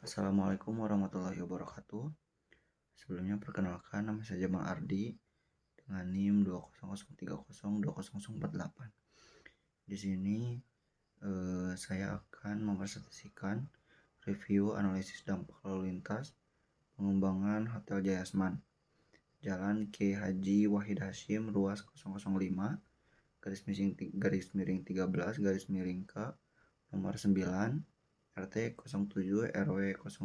Assalamualaikum warahmatullahi wabarakatuh. Sebelumnya perkenalkan, nama saya Jamal Ardi dengan NIM 20030200048. Di sini saya akan mempresentasikan review analisis dampak lalu lintas pengembangan Hotel Jayasman, Jalan Kiai Haji Wahid Hasyim, ruas 005, garis miring 13, garis miring K, nomor 9, RT 07 RW 02,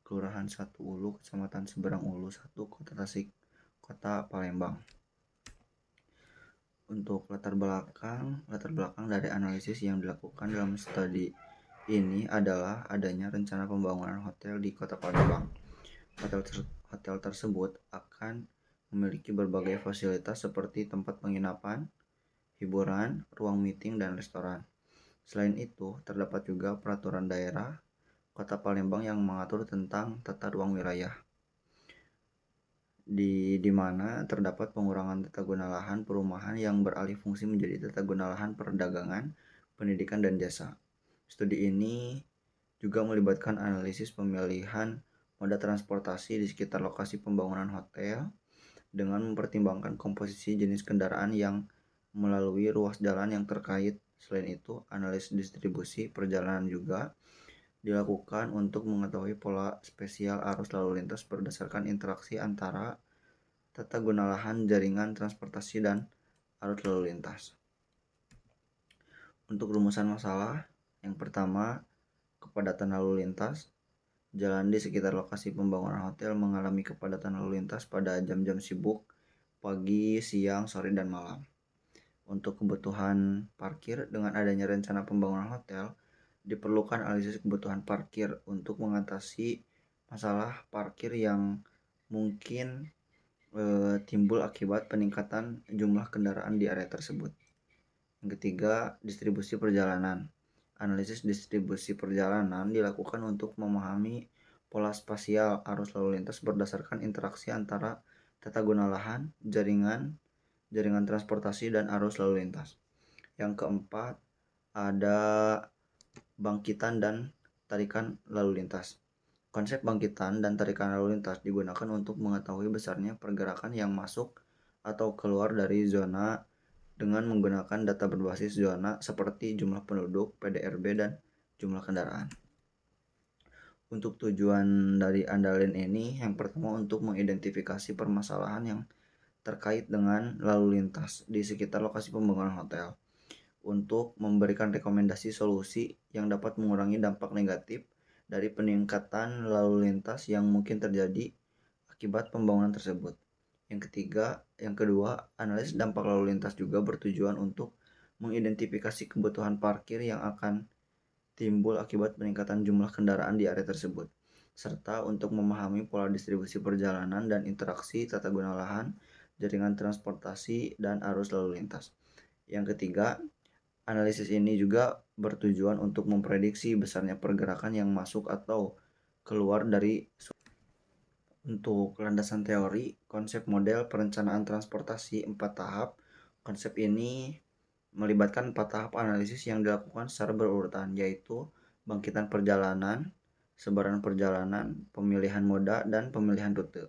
Kelurahan 1 Ulu, Kecamatan Seberang Ulu 1, Kota Tasik, Kota Palembang. Untuk latar belakang dari analisis yang dilakukan dalam studi ini adalah adanya rencana pembangunan hotel di Kota Palembang. Hotel tersebut akan memiliki berbagai fasilitas seperti tempat penginapan, hiburan, ruang meeting, dan restoran. Selain itu, terdapat juga peraturan daerah Kota Palembang yang mengatur tentang tata ruang wilayah, di mana terdapat pengurangan tata guna lahan perumahan yang beralih fungsi menjadi tata guna lahan perdagangan, pendidikan, dan jasa. Studi ini juga melibatkan analisis pemilihan moda transportasi di sekitar lokasi pembangunan hotel dengan mempertimbangkan komposisi jenis kendaraan yang melalui ruas jalan yang terkait. Selain itu, analisis distribusi perjalanan juga dilakukan untuk mengetahui pola spesial arus lalu lintas berdasarkan interaksi antara tata guna lahan, jaringan transportasi, dan arus lalu lintas. Untuk rumusan masalah, yang pertama, kepadatan lalu lintas. Jalan di sekitar lokasi pembangunan hotel mengalami kepadatan lalu lintas pada jam-jam sibuk pagi, siang, sore, dan malam. Untuk kebutuhan parkir, dengan adanya rencana pembangunan hotel, diperlukan analisis kebutuhan parkir untuk mengatasi masalah parkir yang mungkin timbul akibat peningkatan jumlah kendaraan di area tersebut. Yang ketiga, distribusi perjalanan. Analisis distribusi perjalanan dilakukan untuk memahami pola spasial arus lalu lintas berdasarkan interaksi antara tata guna lahan, jaringan transportasi, dan arus lalu lintas. Yang keempat, ada bangkitan dan tarikan lalu lintas. Konsep bangkitan dan tarikan lalu lintas digunakan untuk mengetahui besarnya pergerakan yang masuk atau keluar dari zona dengan menggunakan data berbasis zona seperti jumlah penduduk, PDRB, dan jumlah kendaraan. Untuk tujuan dari andalin ini, yang pertama untuk mengidentifikasi permasalahan yang terkait dengan lalu lintas di sekitar lokasi pembangunan hotel, untuk memberikan rekomendasi solusi yang dapat mengurangi dampak negatif dari peningkatan lalu lintas yang mungkin terjadi akibat pembangunan tersebut. Yang kedua, analisis dampak lalu lintas juga bertujuan untuk mengidentifikasi kebutuhan parkir yang akan timbul akibat peningkatan jumlah kendaraan di area tersebut, serta untuk memahami pola distribusi perjalanan dan interaksi tata guna lahan, jaringan transportasi, dan arus lalu lintas. Yang ketiga, analisis ini juga bertujuan untuk memprediksi besarnya pergerakan yang masuk atau keluar dari. Untuk landasan teori, konsep model perencanaan transportasi 4 tahap. Konsep ini melibatkan 4 tahap analisis yang dilakukan secara berurutan, yaitu bangkitan perjalanan, sebaran perjalanan, pemilihan moda, dan pemilihan rute.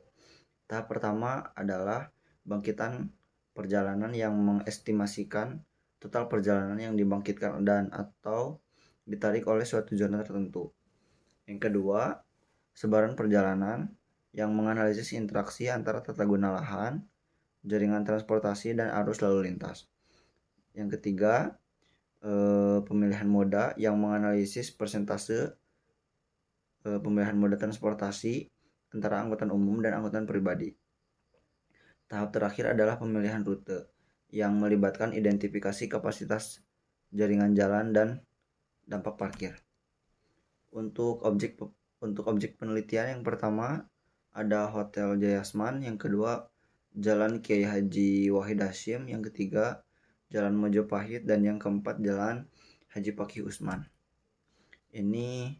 Tahap pertama adalah bangkitan perjalanan yang mengestimasikan total perjalanan yang dibangkitkan dan atau ditarik oleh suatu zona tertentu. Yang kedua, sebaran perjalanan yang menganalisis interaksi antara tata guna lahan, jaringan transportasi, dan arus lalu lintas. Yang ketiga, pemilihan moda yang menganalisis persentase pemilihan moda transportasi antara angkutan umum dan angkutan pribadi. Tahap terakhir adalah pemilihan rute yang melibatkan identifikasi kapasitas jaringan jalan dan dampak parkir. Untuk objek penelitian, yang pertama ada Hotel Jayasman, yang kedua Jalan Kiai Haji Wahid Hasyim, yang ketiga Jalan Mojopahit, dan yang keempat Jalan Haji Fakih Usman. Ini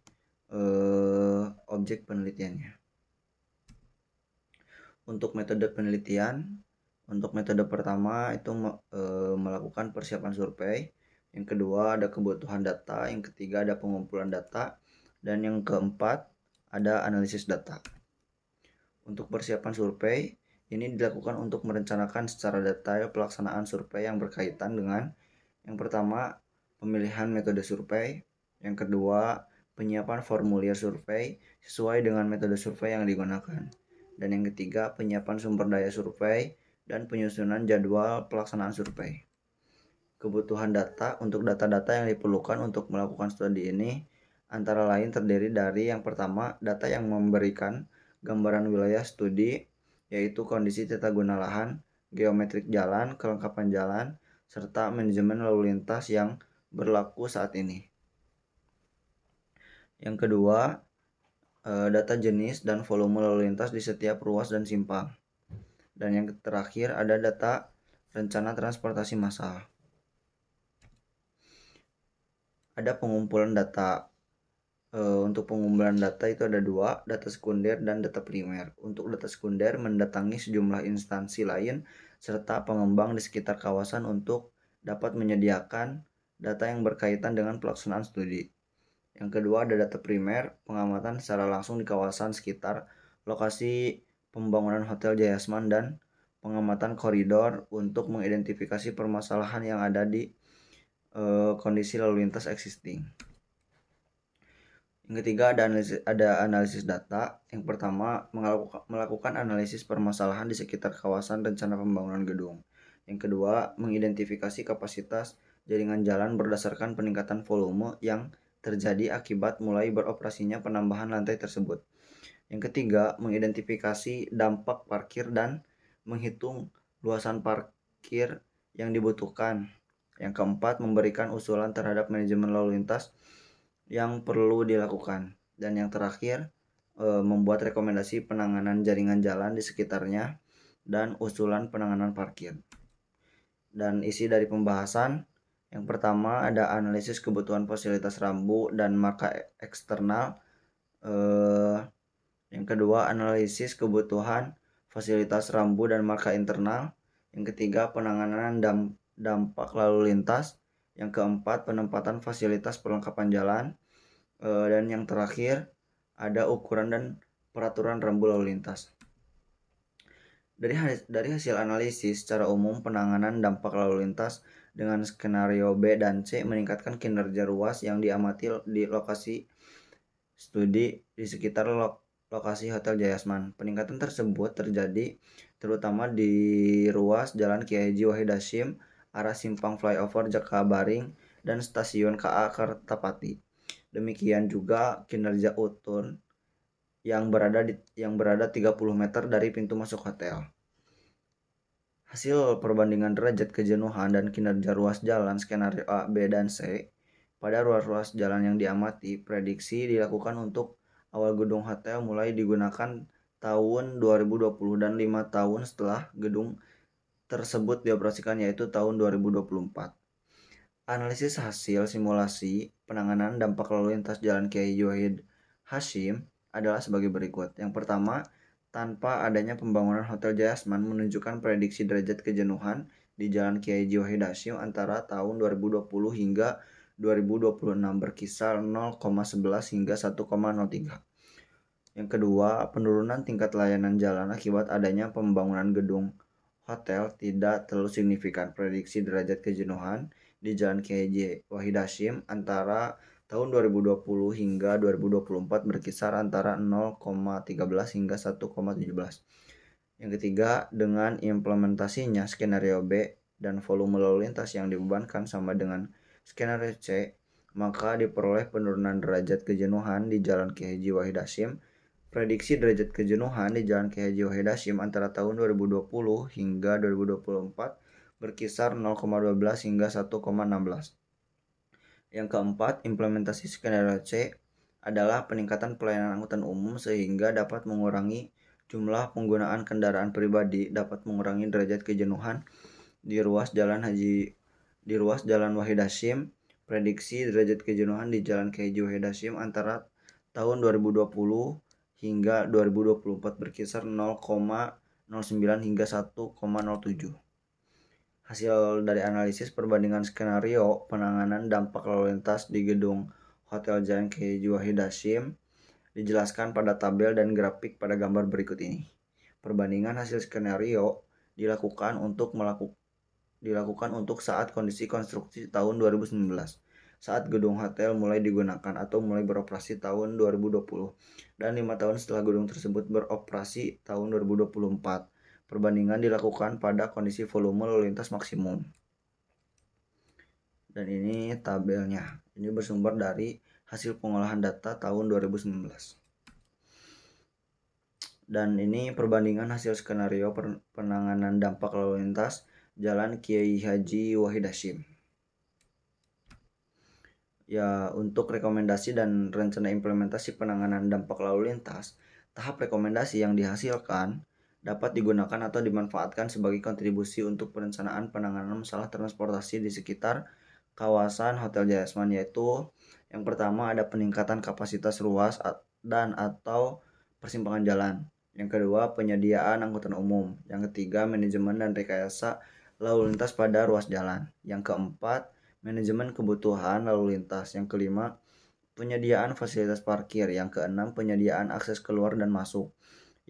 objek penelitiannya. Untuk metode penelitian, untuk metode pertama itu melakukan persiapan survei, yang kedua ada kebutuhan data, yang ketiga ada pengumpulan data, Dan yang keempat, ada analisis data. Untuk persiapan survei, ini dilakukan untuk merencanakan secara detail pelaksanaan survei yang berkaitan dengan yang pertama, pemilihan metode survei, yang kedua, penyiapan formulir survei sesuai dengan metode survei yang digunakan, dan yang ketiga, penyiapan sumber daya survei dan penyusunan jadwal pelaksanaan survei. Kebutuhan data untuk data-data yang diperlukan untuk melakukan studi ini antara lain terdiri dari yang pertama, data yang memberikan gambaran wilayah studi, yaitu kondisi tata guna lahan, geometrik jalan, kelengkapan jalan, serta manajemen lalu lintas yang berlaku saat ini. Yang kedua, data jenis dan volume lalu lintas di setiap ruas dan simpang. Dan yang terakhir ada data rencana transportasi massal. Ada pengumpulan data. Untuk pengumpulan data itu ada dua, data sekunder dan data primer. Untuk data sekunder mendatangi sejumlah instansi lain serta pengembang di sekitar kawasan untuk dapat menyediakan data yang berkaitan dengan pelaksanaan studi. Yang kedua ada data primer, pengamatan secara langsung di kawasan sekitar lokasi pembangunan Hotel Jayasman dan pengamatan koridor untuk mengidentifikasi permasalahan yang ada di kondisi lalu lintas existing. Yang ketiga ada analisis data. Yang pertama melakukan analisis permasalahan di sekitar kawasan rencana pembangunan gedung. Yang kedua mengidentifikasi kapasitas jaringan jalan berdasarkan peningkatan volume yang terjadi akibat mulai beroperasinya penambahan lantai tersebut. Yang ketiga mengidentifikasi dampak parkir dan menghitung luasan parkir yang dibutuhkan. Yang keempat memberikan usulan terhadap manajemen lalu lintas yang perlu dilakukan. Dan yang terakhir, membuat rekomendasi penanganan jaringan jalan di sekitarnya dan usulan penanganan parkir. Dan isi dari pembahasan, yang pertama ada analisis kebutuhan fasilitas rambu dan marka eksternal. Yang kedua analisis kebutuhan fasilitas rambu dan marka internal. Yang ketiga penanganan dampak lalu lintas. Yang keempat penempatan fasilitas perlengkapan jalan. Dan yang terakhir ada ukuran dan peraturan rambu lalu lintas. Dari hasil analisis secara umum penanganan dampak lalu lintas dengan skenario B dan C meningkatkan kinerja ruas yang diamati di lokasi studi di sekitar lokasi Hotel Jayasman. Peningkatan tersebut terjadi terutama di ruas Jalan Kiai Haji Wahid Hasyim, arah simpang flyover Jakabaring dan stasiun KA Kertapati. Demikian juga kinerja Utun yang berada 30 meter dari pintu masuk hotel. Hasil perbandingan derajat kejenuhan dan kinerja ruas jalan skenario A, B, dan C pada ruas-ruas jalan yang diamati, prediksi dilakukan untuk awal gedung hotel mulai digunakan tahun 2020 dan 5 tahun setelah gedung tersebut dioperasikan yaitu tahun 2024. Analisis hasil simulasi penanganan dampak lalu lintas Jalan Kiai Haji Wahid Hasyim adalah sebagai berikut. Yang pertama, tanpa adanya pembangunan Hotel Jayasman menunjukkan prediksi derajat kejenuhan di Jalan Kiai Haji Wahid Hasyim antara tahun 2020 hingga 2026 berkisar 0,11 hingga 1,03. Yang kedua, penurunan tingkat layanan jalan akibat adanya pembangunan gedung hotel tidak terlalu signifikan. Prediksi derajat kejenuhan di Jalan Kiai Haji Wahid Hasyim antara tahun 2020 hingga 2024 berkisar antara 0,13 hingga 1,17. Yang ketiga, dengan implementasinya skenario B dan volume lalu lintas yang dibebankan sama dengan skenario C, maka diperoleh penurunan derajat kejenuhan di Jalan Kiai Haji Wahid Hasyim. Prediksi derajat kejenuhan di Jalan Kiai Haji Wahid Hasyim antara tahun 2020 hingga 2024 berkisar 0,12 hingga 1,16. Yang keempat, implementasi skenario C adalah peningkatan pelayanan angkutan umum sehingga dapat mengurangi jumlah penggunaan kendaraan pribadi, dapat mengurangi derajat kejenuhan di ruas Jalan Wahid Hasyim. Prediksi derajat kejenuhan di Jalan Kiai Haji Wahid Hasyim antara tahun 2020 hingga 2024 berkisar 0,09 hingga 1,07. Hasil dari analisis perbandingan skenario penanganan dampak lalu lintas di gedung Hotel Jalan Kiai Haji Wahid Hasyim dijelaskan pada tabel dan grafik pada gambar berikut ini. Perbandingan hasil skenario dilakukan untuk saat kondisi konstruksi tahun 2019, saat gedung hotel mulai digunakan atau mulai beroperasi tahun 2020, dan 5 tahun setelah gedung tersebut beroperasi tahun 2024. Perbandingan dilakukan pada kondisi volume lalu lintas maksimum. Dan ini tabelnya. Ini bersumber dari hasil pengolahan data tahun 2019. Dan ini perbandingan hasil skenario penanganan dampak lalu lintas Jalan Kiai Haji Wahid Hasyim. Ya, untuk rekomendasi dan rencana implementasi penanganan dampak lalu lintas, tahap rekomendasi yang dihasilkan dapat digunakan atau dimanfaatkan sebagai kontribusi untuk perencanaan penanganan masalah transportasi di sekitar kawasan Hotel Jayasman, yaitu yang pertama ada peningkatan kapasitas ruas dan atau persimpangan jalan. Yang kedua, penyediaan angkutan umum. Yang ketiga, manajemen dan rekayasa lalu lintas pada ruas jalan. Yang keempat, manajemen kebutuhan lalu lintas. Yang kelima, penyediaan fasilitas parkir. Yang keenam, penyediaan akses keluar dan masuk.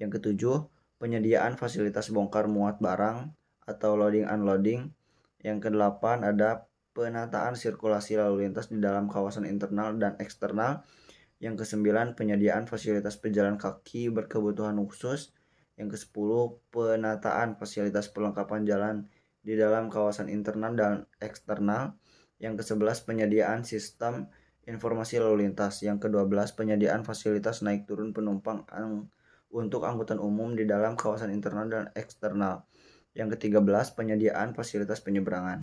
Yang ketujuh, penyediaan fasilitas bongkar muat barang atau loading unloading. Yang kedelapan, ada penataan sirkulasi lalu lintas di dalam kawasan internal dan eksternal. Yang kesembilan, penyediaan fasilitas pejalan kaki berkebutuhan khusus. Yang kesepuluh, penataan fasilitas perlengkapan jalan di dalam kawasan internal dan eksternal. Yang kesebelas, penyediaan sistem informasi lalu lintas. Yang kedua belas, penyediaan fasilitas naik turun penumpang untuk angkutan umum di dalam kawasan internal dan eksternal. Yang ketiga belas, penyediaan fasilitas penyeberangan.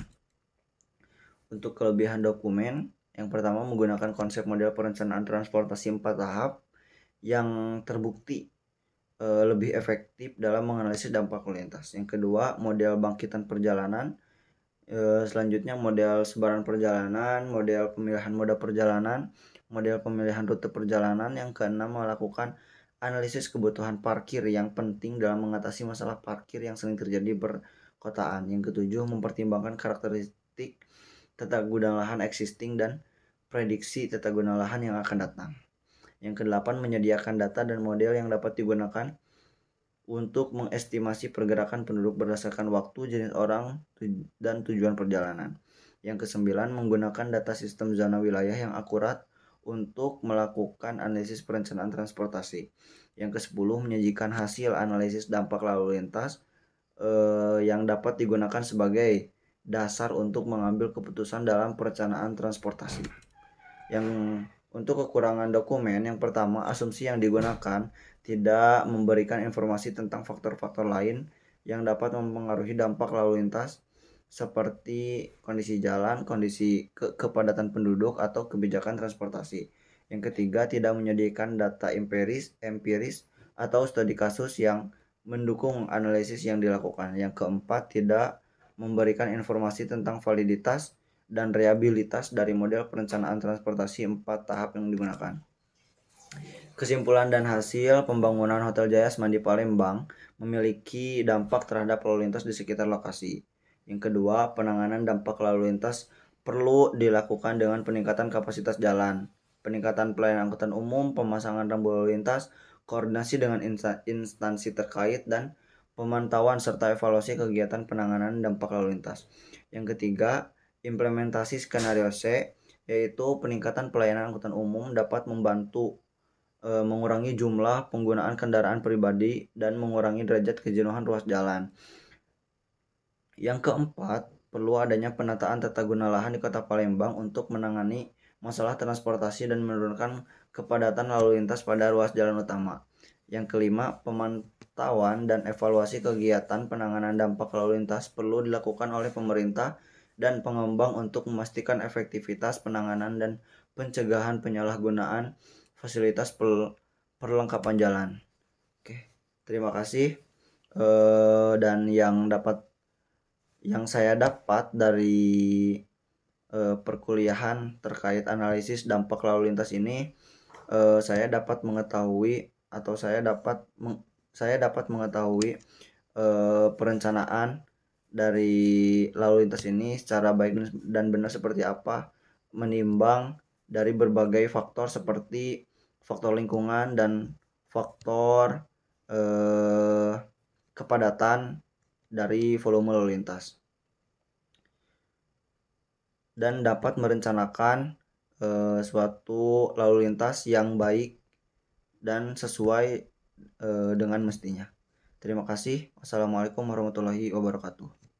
Untuk kelebihan dokumen, yang pertama menggunakan konsep model perencanaan transportasi 4 tahap yang terbukti lebih efektif dalam menganalisis dampak lalu lintas. Yang kedua, model bangkitan perjalanan. Selanjutnya model sebaran perjalanan, model pemilihan moda perjalanan, model pemilihan rute perjalanan. Yang keenam, melakukan analisis kebutuhan parkir yang penting dalam mengatasi masalah parkir yang sering terjadi perkotaan. Yang ketujuh, mempertimbangkan karakteristik tata guna lahan existing dan prediksi tata guna lahan yang akan datang. Yang kedelapan, menyediakan data dan model yang dapat digunakan untuk mengestimasi pergerakan penduduk berdasarkan waktu, jenis orang, dan tujuan perjalanan. Yang kesembilan, menggunakan data sistem zona wilayah yang akurat untuk melakukan analisis perencanaan transportasi. Yang kesepuluh, menyajikan hasil analisis dampak lalu lintas yang dapat digunakan sebagai dasar untuk mengambil keputusan dalam perencanaan transportasi. Yang untuk kekurangan dokumen, yang pertama, asumsi yang digunakan tidak memberikan informasi tentang faktor-faktor lain yang dapat mempengaruhi dampak lalu lintas seperti kondisi jalan, kondisi kepadatan penduduk, atau kebijakan transportasi. Yang ketiga, tidak menyediakan data empiris atau studi kasus yang mendukung analisis yang dilakukan. Yang keempat, tidak memberikan informasi tentang validitas dan reliabilitas dari model perencanaan transportasi 4 tahap yang digunakan. Kesimpulan dan hasil pembangunan Hotel Jayasman di Palembang memiliki dampak terhadap lalu lintas di sekitar lokasi. Yang kedua, penanganan dampak lalu lintas perlu dilakukan dengan peningkatan kapasitas jalan, peningkatan pelayanan angkutan umum, pemasangan rambu lalu lintas, koordinasi dengan instansi terkait, dan pemantauan serta evaluasi kegiatan penanganan dampak lalu lintas. Yang ketiga, implementasi skenario C, yaitu peningkatan pelayanan angkutan umum dapat membantu mengurangi jumlah penggunaan kendaraan pribadi dan mengurangi derajat kejenuhan ruas jalan. Yang keempat, perlu adanya penataan tata guna lahan di Kota Palembang untuk menangani masalah transportasi dan menurunkan kepadatan lalu lintas pada ruas jalan utama. Yang kelima, pemantauan dan evaluasi kegiatan penanganan dampak lalu lintas perlu dilakukan oleh pemerintah dan pengembang untuk memastikan efektivitas penanganan dan pencegahan penyalahgunaan fasilitas perlengkapan jalan. Oke, terima kasih. Dan yang saya dapat dari perkuliahan terkait analisis dampak lalu lintas ini, saya dapat mengetahui perencanaan dari lalu lintas ini secara baik dan benar seperti apa, menimbang dari berbagai faktor seperti faktor lingkungan dan faktor kepadatan dari volume lalu lintas, dan dapat merencanakan suatu lalu lintas yang baik dan sesuai dengan mestinya. Terima kasih. Wassalamualaikum warahmatullahi wabarakatuh.